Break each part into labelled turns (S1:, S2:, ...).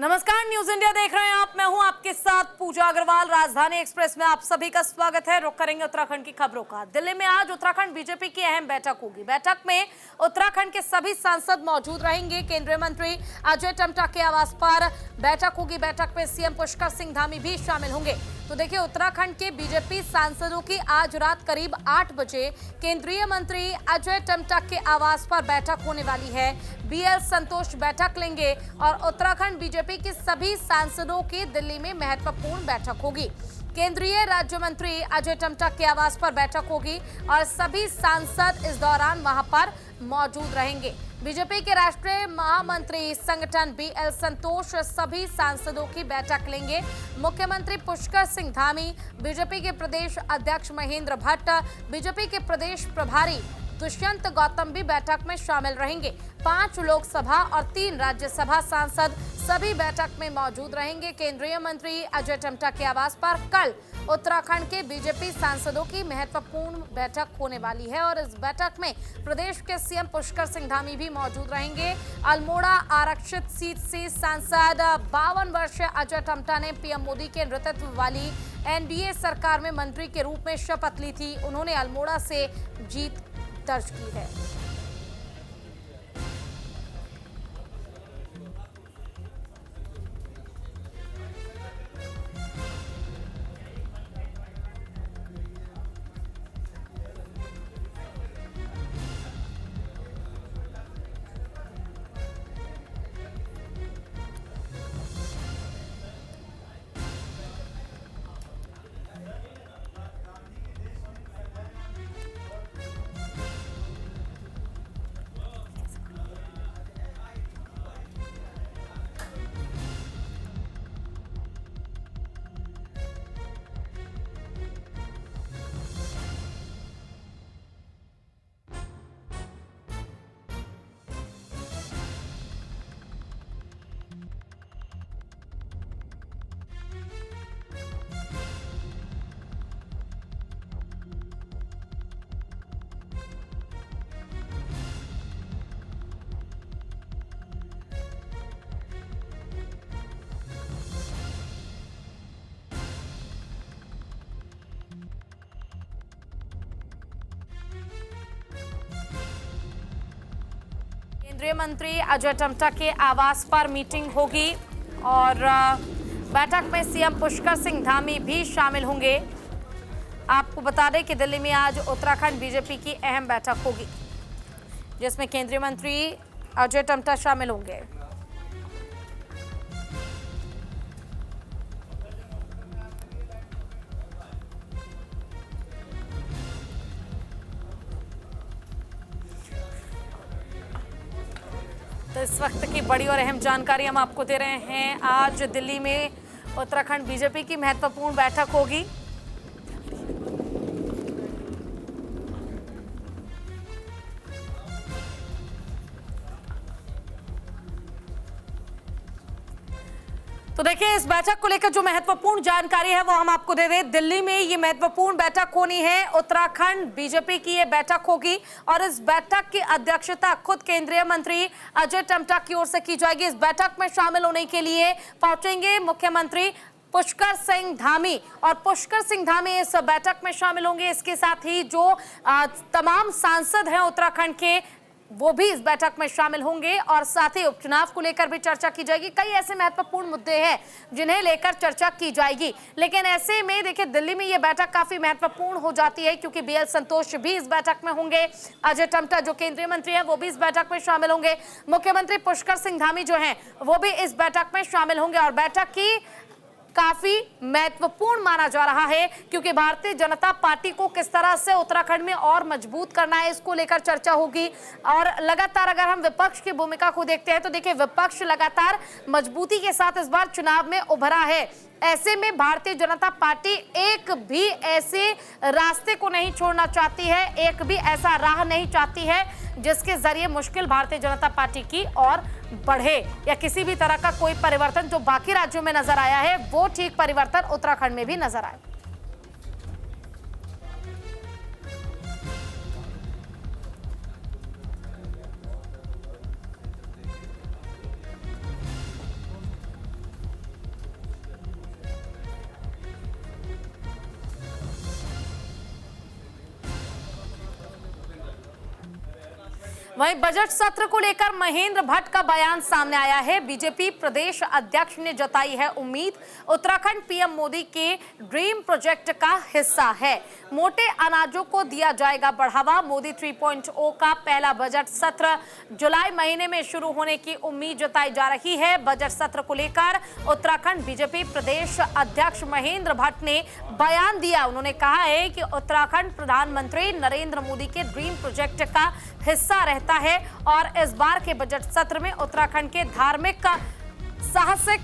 S1: नमस्कार, news India देख रहे हैं आप। मैं हूं आपके साथ पूजा अग्रवाल। राजधानी एक्सप्रेस में आप सभी का स्वागत है। रुक करेंगे उत्तराखंड की खबरों का। दिल्ली में आज उत्तराखंड बीजेपी की अहम बैठक होगी। बैठक में उत्तराखंड के सभी सांसद मौजूद रहेंगे। केंद्रीय मंत्री अजय टम्टा के आवास पर बैठक होगी। बैठक में सीएम पुष्कर सिंह धामी भी शामिल होंगे। तो देखिए, उत्तराखंड के बीजेपी सांसदों की आज रात करीब 8 बजे केंद्रीय मंत्री अजय टम्टा के आवास पर बैठक होने वाली है। बीएल संतोष बैठक लेंगे और उत्तराखंड बीजेपी के सभी सांसदों की दिल्ली में महत्वपूर्ण बैठक होगी। केंद्रीय राज्य मंत्री अजय टम्टा के आवास पर बैठक होगी और सभी सांसद इस दौरान वहां पर मौजूद रहेंगे। बीजेपी के राष्ट्रीय महामंत्री संगठन बीएल संतोष सभी सांसदों की बैठक लेंगे। मुख्यमंत्री पुष्कर सिंह धामी, बीजेपी के प्रदेश अध्यक्ष महेंद्र भट्ट, बीजेपी के प्रदेश प्रभारी दुष्यंत गौतम भी बैठक में शामिल रहेंगे। 5 लोकसभा और 3 राज्यसभा सांसद सभी बैठक में मौजूद रहेंगे। केंद्रीय मंत्री अजय टम्टा के आवास पर कल उत्तराखंड के बीजेपी सांसदों की महत्वपूर्ण बैठक होने वाली है और इस बैठक में प्रदेश के सीएम पुष्कर सिंह धामी भी मौजूद रहेंगे। अल्मोड़ा आरक्षित सीट से सांसद 52 वर्षीय अजय टम्टा ने पीएम मोदी के नेतृत्व वाली एनडीए सरकार में मंत्री के रूप में शपथ ली थी। उन्होंने अल्मोड़ा से जीत दर्ज की है। केंद्रीय मंत्री अजय टम्टा के आवास पर मीटिंग होगी और बैठक में सीएम पुष्कर सिंह धामी भी शामिल होंगे। आपको बता दें कि दिल्ली में आज उत्तराखंड बीजेपी की अहम बैठक होगी जिसमें केंद्रीय मंत्री अजय टम्टा शामिल होंगे। तो इस वक्त की बड़ी और अहम जानकारी हम आपको दे रहे हैं। आज दिल्ली में उत्तराखंड बीजेपी की महत्वपूर्ण बैठक होगी। तो देखिए, इस बैठक को लेकर जो महत्वपूर्ण जानकारी है वो हम आपको दे दें। दिल्ली में ये महत्वपूर्ण बैठक होनी है। उत्तराखंड बीजेपी की ये बैठक होगी और इस बैठक की अध्यक्षता खुद केंद्रीय मंत्री अजय टम्टा की ओर से की जाएगी। इस बैठक में शामिल होने के लिए पहुंचेंगे मुख्यमंत्री पुष्कर सिंह धामी और पुष्कर सिंह धामी इस बैठक में शामिल होंगे। इसके साथ ही जो तमाम सांसद हैं उत्तराखंड के, वो भी इस बैठक में शामिल होंगे और साथ ही उपचुनाव को लेकर भी चर्चा की जाएगी। कई ऐसे महत्वपूर्ण मुद्दे हैं जिन्हें लेकर चर्चा की जाएगी। लेकिन ऐसे में देखिए, दिल्ली में ये बैठक काफी महत्वपूर्ण हो जाती है क्योंकि बीएल संतोष भी इस बैठक में होंगे। अजय टम्टा जो केंद्रीय मंत्री हैं वो भी इस बैठक में शामिल होंगे। मुख्यमंत्री पुष्कर सिंह धामी जो हैं वो भी इस बैठक में शामिल होंगे और बैठक की काफी महत्वपूर्ण माना जा रहा है क्योंकि भारतीय जनता पार्टी को किस तरह से उत्तराखंड में और मजबूत करना है, इसको लेकर चर्चा होगी। और लगातार अगर हम विपक्ष की भूमिका को देखते हैं तो देखिए, विपक्ष लगातार मजबूती के साथ इस बार चुनाव में उभरा है। ऐसे में भारतीय जनता पार्टी एक भी ऐसे रास्ते को नहीं छोड़ना चाहती है, एक भी ऐसा राह नहीं चाहती है जिसके जरिए मुश्किल भारतीय जनता पार्टी की और बढ़े या किसी भी तरह का कोई परिवर्तन जो बाकी राज्यों में नजर आया है वो ठीक परिवर्तन उत्तराखंड में भी नजर आए। वहीं बजट सत्र को लेकर महेंद्र भट्ट का बयान सामने आया है। बीजेपी प्रदेश अध्यक्ष ने जताई है उम्मीद, उत्तराखंड पीएम मोदी के ड्रीम प्रोजेक्ट का हिस्सा है। मोटे अनाजों को दिया जाएगा बढ़ावा। मोदी 3.0 का पहला बजट सत्र जुलाई महीने में शुरू होने की उम्मीद जताई जा रही है। बजट सत्र को लेकर उत्तराखंड बीजेपी प्रदेश अध्यक्ष महेंद्र भट्ट ने बयान दिया। उन्होंने कहा है कि उत्तराखंड प्रधानमंत्री नरेंद्र मोदी के ड्रीम प्रोजेक्ट का हिस्सा रहता है और इस बार के बजट सत्र में उत्तराखंड के धार्मिक, साहसिक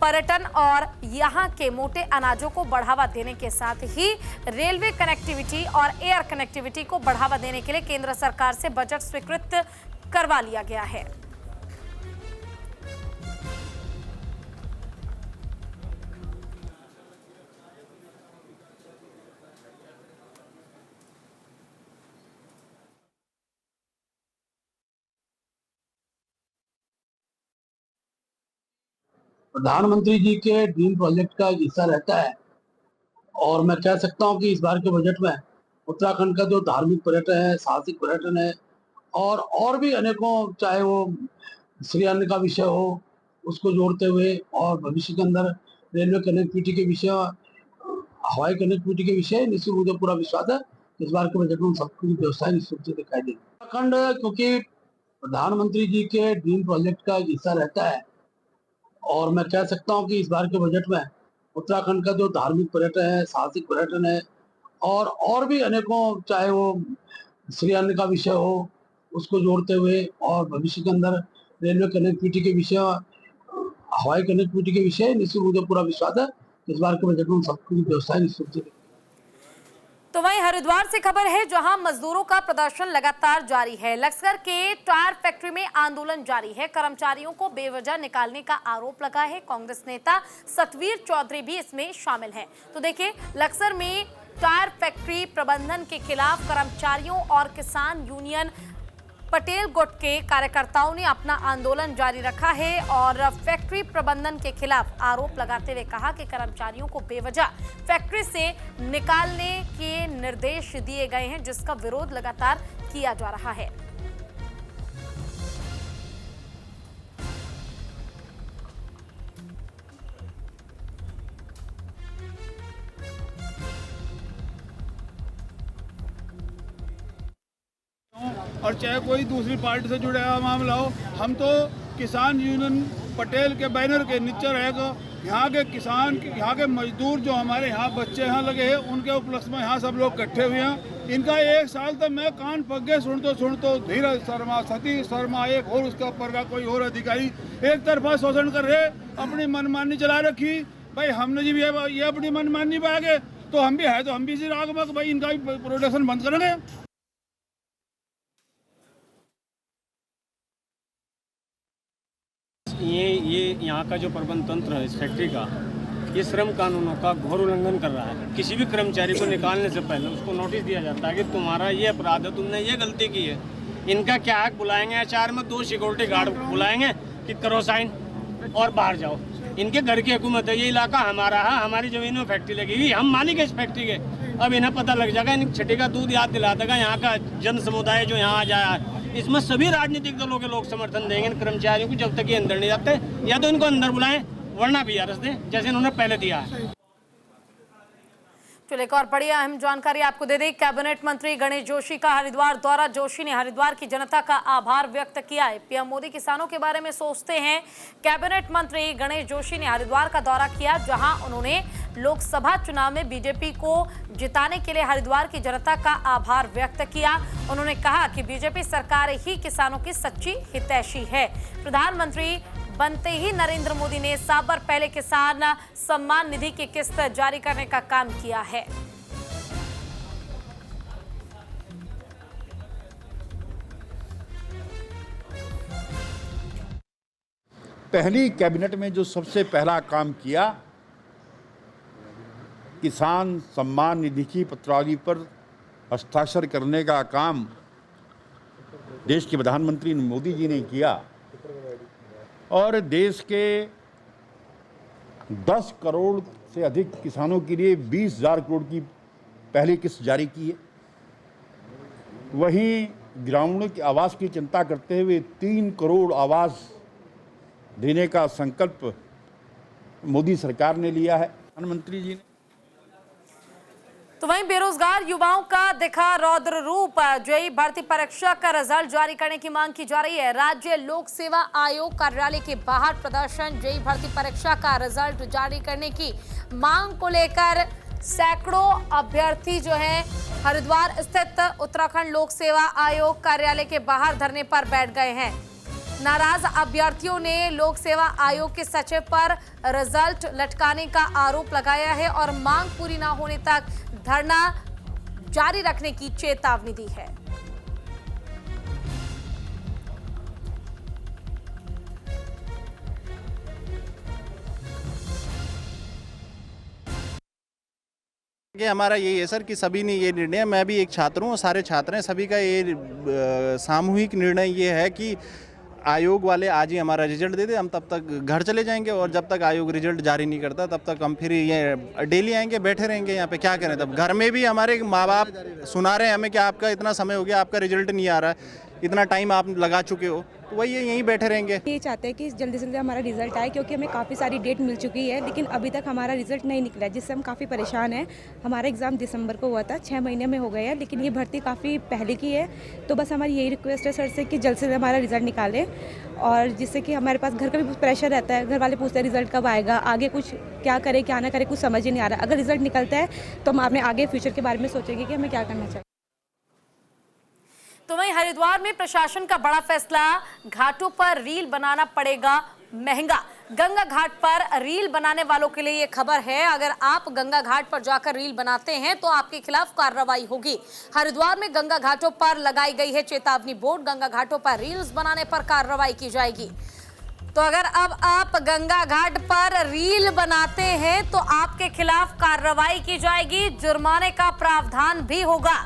S1: पर्यटन और यहां के मोटे अनाजों को बढ़ावा देने के साथ ही रेलवे कनेक्टिविटी और एयर कनेक्टिविटी को बढ़ावा देने के लिए केंद्र सरकार से बजट स्वीकृत करवा लिया गया है।
S2: प्रधानमंत्री जी के ड्रीम प्रोजेक्ट का हिस्सा रहता है और मैं कह सकता हूं कि इस बार के बजट में उत्तराखंड का जो धार्मिक पर्यटन है, साहसिक पर्यटन है और भी अनेकों, चाहे वो श्री अन्न का विषय हो उसको जोड़ते हुए और भविष्य के अंदर रेलवे कनेक्टिविटी के विषय, हवाई कनेक्टिविटी के विषय, निश्चित मुझे पूरा विश्वास है इस बार के बजट में सबकी व्यवस्थाएं निश्चित रूप से दिखाई देगी। उत्तराखंड क्योंकि प्रधानमंत्री जी के ड्रीम प्रोजेक्ट का हिस्सा रहता है और मैं कह सकता हूं कि इस बार के बजट में उत्तराखंड का जो धार्मिक पर्यटन है, साहसिक पर्यटन है और भी अनेकों, चाहे वो श्री अन्न का विषय हो उसको जोड़ते हुए और भविष्य के अंदर रेलवे कनेक्टिविटी के विषय, हवाई कनेक्टिविटी के विषय, निश्चित मुझे पूरा विश्वास है इस बार के बजट में सबकी व्यवस्थाएं निश्चित रूप से।
S1: तो वहीं हरिद्वार से खबर है, जहां मजदूरों का प्रदर्शन लगातार जारी है। लक्सर के टायर फैक्ट्री में आंदोलन जारी है। कर्मचारियों को बेवजह निकालने का आरोप लगा है। कांग्रेस नेता सतवीर चौधरी भी इसमें शामिल हैं। तो देखिए, लक्सर में टायर फैक्ट्री प्रबंधन के खिलाफ कर्मचारियों और किसान यूनियन पटेल गुट के कार्यकर्ताओं ने अपना आंदोलन जारी रखा है और फैक्ट्री प्रबंधन के खिलाफ आरोप लगाते हुए कहा कि कर्मचारियों को बेवजह फैक्ट्री से निकालने के निर्देश दिए गए हैं, जिसका विरोध लगातार किया जा रहा है।
S3: और चाहे कोई दूसरी पार्टी से जुड़ा हुआ मामला हो, हम तो किसान यूनियन पटेल के बैनर के नीचे रहेगा। यहाँ के किसान, यहाँ के मजदूर जो हमारे यहाँ बच्चे यहाँ लगे हैं, उनके उपलक्ष्य में यहाँ सब लोग इकट्ठे हुए हैं। इनका एक साल तक मैं कान पक गए सुनतो धीरज शर्मा, सतीश शर्मा, एक और उसका ऊपर का कोई और अधिकारी एक तरफा शोषण कर रहे, अपनी मनमानी चला रखी। भाई हमने जी ये अपनी मनमानी पे आ गए तो हम भी है, तो हम भी इसी राग में भाई इनका भी प्रोडक्शन बंद करेंगे।
S4: ये यहाँ का जो प्रबंध तंत्र है इस फैक्ट्री का, ये श्रम कानूनों का घोर उल्लंघन कर रहा है। किसी भी कर्मचारी को निकालने से पहले उसको नोटिस दिया जाता है कि तुम्हारा ये अपराध है, तुमने ये गलती की है। इनका क्या है, बुलाएंगे HR में 2 सिक्योरिटी गार्ड बुलाएंगे कि करो साइन और बाहर जाओ। इनके घर की हुकूमत है, ये इलाका हमारा है, हमारी ज़मीन में फैक्ट्री लगी हुई, हम मालिक है इस फैक्ट्री के। अब इन्हें पता लग जाएगा, इन छठी का दूध याद दिला देगा यहाँ का जन समुदाय जो यहाँ आ जाए। इसमें सभी राजनीतिक दलों के लोग समर्थन देंगे इन कर्मचारियों को जब तक ये अंदर नहीं जाते, या तो इनको अंदर बुलाएं वरना VRS दें, जैसे इन्होंने पहले दिया है।
S1: चलिए, एक और बड़ी अहम जानकारी आपको दे दें। कैबिनेट मंत्री गणेश जोशी का हरिद्वार दौरा। जोशी ने हरिद्वार की जनता का आभार व्यक्त किया है। पीएम मोदी किसानों के बारे में सोचते हैं। कैबिनेट मंत्री गणेश जोशी ने हरिद्वार का दौरा किया, जहां उन्होंने लोकसभा चुनाव में बीजेपी को जिताने के लिए हरिद्वार की जनता का आभार व्यक्त किया। उन्होंने कहा कि बीजेपी सरकार ही किसानों की सच्ची हितैषी है। प्रधानमंत्री बनते ही नरेंद्र मोदी ने साल भर पहले किसान सम्मान निधि की किस्त जारी करने का काम किया है।
S5: पहली कैबिनेट में जो सबसे पहला काम किया, किसान सम्मान निधि की पत्रावली पर हस्ताक्षर करने का काम देश के प्रधानमंत्री मोदी जी ने किया और देश के 10 करोड़ से अधिक किसानों के लिए 20,000 करोड़ की पहली किस्त जारी की है। वहीं ग्रामीणों की आवास की चिंता करते हुए 3 करोड़ आवास देने का संकल्प मोदी सरकार ने लिया है, प्रधानमंत्री जी ने।
S1: तो वहीं बेरोजगार युवाओं का दिखा रौद्र रूप। जेईई भर्ती परीक्षा का रिजल्ट जारी करने की मांग की जा रही है। राज्य लोक सेवा आयोग कार्यालय के बाहर प्रदर्शन। जेईई भर्ती परीक्षा का रिजल्ट जारी करने की मांग को लेकर सैकड़ों अभ्यर्थी जो है हरिद्वार स्थित उत्तराखंड लोक सेवा आयोग कार्यालय के बाहर धरने पर बैठ गए हैं। नाराज अभ्यर्थियों ने लोक सेवा आयोग के सचिव पर रिजल्ट लटकाने का आरोप लगाया है और मांग पूरी न होने तक धरना जारी रखने की चेतावनी दी है।
S6: कि हमारा यही है सर कि सभी ने ये निर्णय, मैं भी एक छात्र हूँ, सारे छात्र हैं, सभी का ये सामूहिक निर्णय ये है कि आयोग वाले आज ही हमारा रिजल्ट दे दे, हम तब तक घर चले जाएंगे और जब तक आयोग रिजल्ट जारी नहीं करता तब तक हम फिर ये डेली आएंगे, बैठे रहेंगे यहाँ पे। क्या करें, तब घर में भी हमारे माँ बाप सुना रहे हैं हमें कि आपका इतना समय हो गया, आपका रिजल्ट नहीं आ रहा है, इतना टाइम आप लगा चुके हो, तो वही यहीं बैठे रहेंगे।
S7: ये चाहते हैं कि जल्दी से जल्दी हमारा रिजल्ट आए, क्योंकि हमें काफ़ी सारी डेट मिल चुकी है लेकिन अभी तक हमारा रिजल्ट नहीं निकला, जिससे हम काफ़ी परेशान हैं। हमारा एग्ज़ाम दिसंबर को हुआ था, 6 महीने में हो गए हैं, लेकिन ये भर्ती काफ़ी पहले की है। तो बस हमारी यही रिक्वेस्ट है सर से कि जल्द से जल्द हमारा रिजल्ट निकालें, और जिससे कि हमारे पास घर का भी प्रेशर रहता है, घर वाले पूछते हैं रिजल्ट कब आएगा, आगे कुछ क्या करें क्या ना करें, कुछ समझ ही नहीं आ रहा। अगर रिजल्ट निकलता है तो हम अपने आगे फ्यूचर के बारे में सोचेंगे कि हमें क्या करना चाहिए।
S1: तो वहीं हरिद्वार में प्रशासन का बड़ा फैसला, घाटों पर रील बनाना पड़ेगा महंगा। गंगा घाट पर रील बनाने वालों के लिए ये खबर है, अगर आप गंगा घाट पर जाकर रील बनाते हैं तो आपके खिलाफ कार्रवाई होगी। हरिद्वार में गंगा घाटों पर लगाई गई है चेतावनी बोर्ड, गंगा घाटों पर रील्स बनाने पर कार्रवाई की जाएगी। तो अगर अब आप गंगा घाट पर रील बनाते हैं तो आपके खिलाफ कार्रवाई की जाएगी, जुर्माने का प्रावधान भी होगा।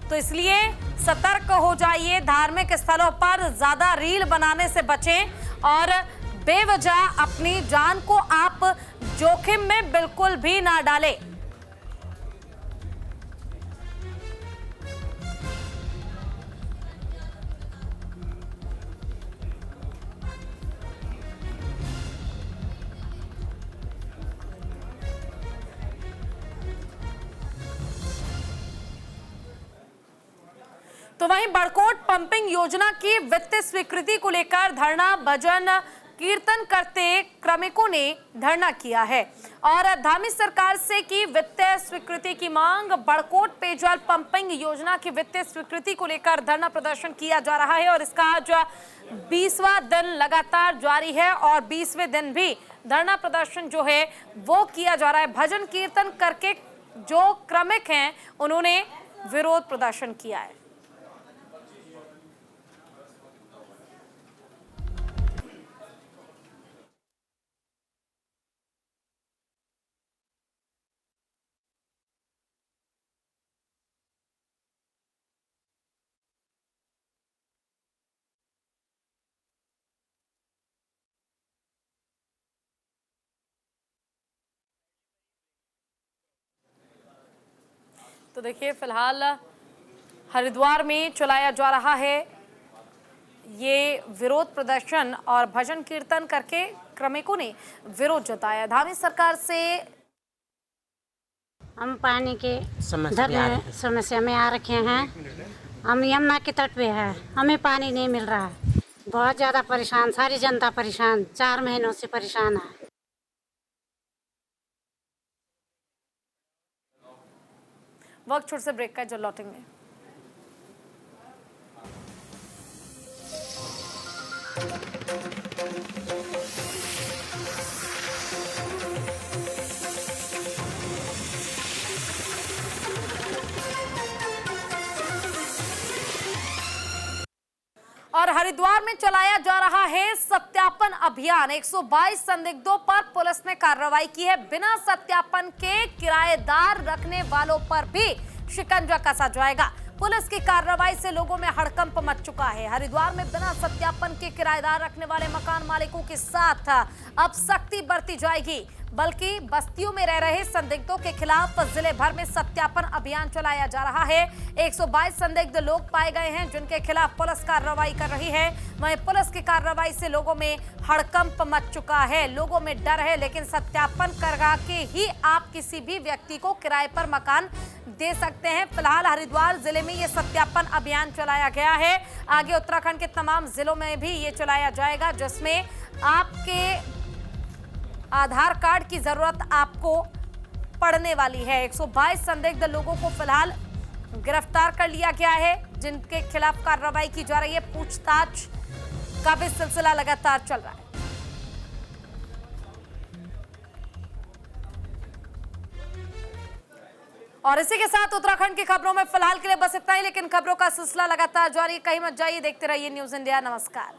S1: तो इसलिए सतर्क हो जाइए, धार्मिक स्थलों पर ज्यादा रील बनाने से बचें और बेवजह अपनी जान को आप जोखिम में बिल्कुल भी ना डालें। तो वहीं बड़कोट पंपिंग योजना की वित्तीय स्वीकृति को लेकर धरना, भजन कीर्तन करते क्रमिकों ने धरना किया है और धामी सरकार से की वित्तीय स्वीकृति की मांग। बड़कोट पेयजल पंपिंग योजना की वित्तीय स्वीकृति को लेकर धरना प्रदर्शन किया जा रहा है और इसका आज 20वां दिन लगातार जारी है और 20वें दिन भी धरना प्रदर्शन जो है वो किया जा रहा है। भजन कीर्तन करके जो क्रमिक हैं उन्होंने विरोध प्रदर्शन किया है। तो देखिए फिलहाल हरिद्वार में चलाया जा रहा है ये विरोध प्रदर्शन और भजन कीर्तन करके क्रमिकों ने विरोध जताया। धामी सरकार से
S8: हम पानी के समस्या में आ रखे हैं। हम यमुना के तट पे है, हमें पानी नहीं मिल रहा है, बहुत ज़्यादा परेशान, सारी जनता परेशान, 4 महीनों से परेशान है।
S1: वक्त छोटे से ब्रेक का, जो लौटेंगे। और हरिद्वार में चलाया जा रहा है सत्यापन अभियान। 122 संदिग्धों पर पुलिस ने कार्रवाई की है। बिना सत्यापन के किराएदार रखने वालों पर भी शिकंजा कसा जाएगा। पुलिस की कार्रवाई से लोगों में हड़कंप मच चुका है। हरिद्वार में बिना सत्यापन के किराएदार रखने वाले मकान मालिकों के साथ अब सख्ती बरती जाएगी। बल्कि बस्तियों में रह रहे संदिग्धों के खिलाफ जिले भर में सत्यापन अभियान चलाया जा रहा है। 122 संदिग्ध लोग पाए गए हैं जिनके खिलाफ पुलिस कार्रवाई कर रही है। वहीं पुलिस की कार्रवाई से लोगों में हड़कंप मच चुका है, लोगों में डर है, लेकिन सत्यापन करा के ही आप किसी भी व्यक्ति को किराए पर मकान दे सकते हैं। फिलहाल हरिद्वार जिले में ये सत्यापन अभियान चलाया गया है। आगे उत्तराखंड के तमाम जिलों में भी ये चलाया जाएगा, जिसमें आपके आधार कार्ड की जरूरत आपको पड़ने वाली है। 122 संदिग्ध लोगों को फिलहाल गिरफ्तार कर लिया गया है, जिनके खिलाफ कार्रवाई की जा रही है। पूछताछ का भी सिलसिला लगातार चल रहा है। और इसी के साथ उत्तराखंड की खबरों में फिलहाल के लिए बस इतना ही, लेकिन खबरों का सिलसिला लगातार जारी है। कहीं मत जाइए, देखते रहिए न्यूज़ इंडिया। नमस्कार।